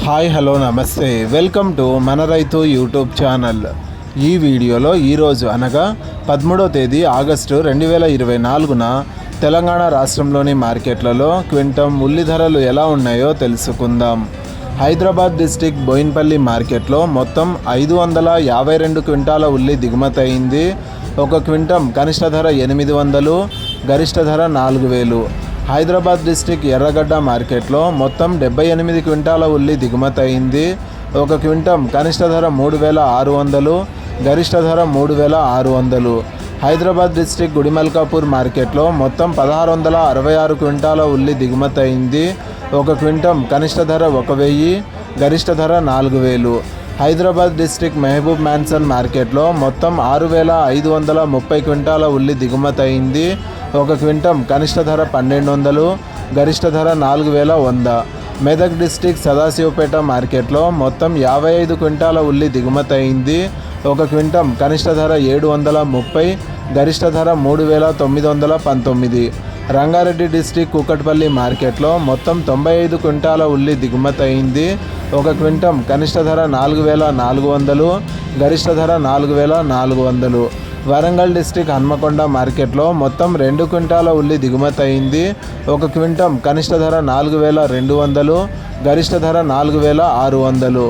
Hi hello నమస్తే welcome to మన రైతు యూట్యూబ్ ఛానల్. ఈ వీడియోలో ఈరోజు అనగా 13వ తేదీ ఆగస్టు 2024న తెలంగాణ రాష్ట్రంలోని మార్కెట్లలో క్వింటం ఉల్లి ధరలు ఎలా ఉన్నాయో తెలుసుకుందాం. హైదరాబాద్ డిస్టిక్ బోయిన్పల్లి మార్కెట్లో మొత్తం 552 క్వింటాల ఉల్లి దిగుమతి అయింది. ఒక క్వింటం కనిష్ట ధర 800, గరిష్ట ధర 4000. హైదరాబాద్ డిస్టిక్ ఎర్రగడ్డ మార్కెట్లో మొత్తం 78 క్వింటాల ఉల్లి దిగుమతి అయింది. ఒక క్వింటం కనిష్ట ధర 3600, గరిష్ట ధర 3600. హైదరాబాద్ డిస్టిక్ గుడిమల్కాపూర్ మార్కెట్లో మొత్తం 1666 క్వింటాల ఉల్లి దిగుమతి అయింది. ఒక క్వింటం కనిష్ట ధర 1000, గరిష్ట ధర 4000. హైదరాబాద్ డిస్టిక్ మహబూబ్ మ్యాన్సన్ మార్కెట్లో మొత్తం 6530 క్వింటాల ఉల్లి దిగుమతి అయింది. ఒక క్వింటం కనిష్ట ధర 1200, గరిష్ట ధర 4100. మెదక్ డిస్టిక్ సదాశివపేట మార్కెట్లో మొత్తం 55 క్వింటాల ఉల్లి దిగుమతి అయింది. ఒక క్వింటం కనిష్ట ధర 730, గరిష్ట ధర 3919. రంగారెడ్డి డిస్టిక్ కూకట్పల్లి మార్కెట్లో మొత్తం 95 క్వింటాల ఉల్లి దిగుమతి అయింది. ఒక క్వింటం కనిష్ట ధర 4400, గరిష్ట ధర 4400. వరంగల్ డిస్టిక్ హన్మకొండ మార్కెట్లో మొత్తం 2 క్వింటాల ఉల్లి దిగుమతి అయింది. ఒక క్వింటం కనిష్ట ధర 4200, గరిష్ట ధర 4600.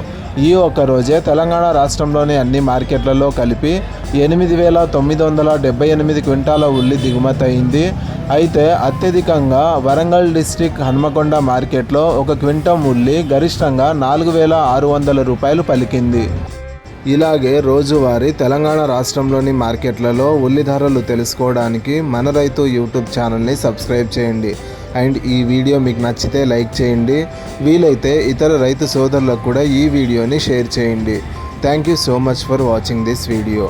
ఈ ఒక్క రోజే తెలంగాణ రాష్ట్రంలోని అన్ని మార్కెట్లలో కలిపి 8978 క్వింటాల ఉల్లి దిగుమతి అయింది. అయితే అత్యధికంగా వరంగల్ డిస్టిక్ హన్మకొండ మార్కెట్లో ఒక క్వింటం ఉల్లి గరిష్టంగా 4600 రూపాయలు పలికింది. ఇలాగే రోజువారీ తెలంగాణ రాష్ట్రంలోని మార్కెట్లలో ఉల్లి ధరలు తెలుసుకోవడానికి మన రైతు యూట్యూబ్ ఛానల్ని సబ్స్క్రైబ్ చేయండి. అండ్ ఈ వీడియో మీకు నచ్చితే లైక్ చేయండి. వీలైతే ఇతర రైతు సోదరులకు కూడా ఈ వీడియోని షేర్ చేయండి. Thank you so much for watching this video.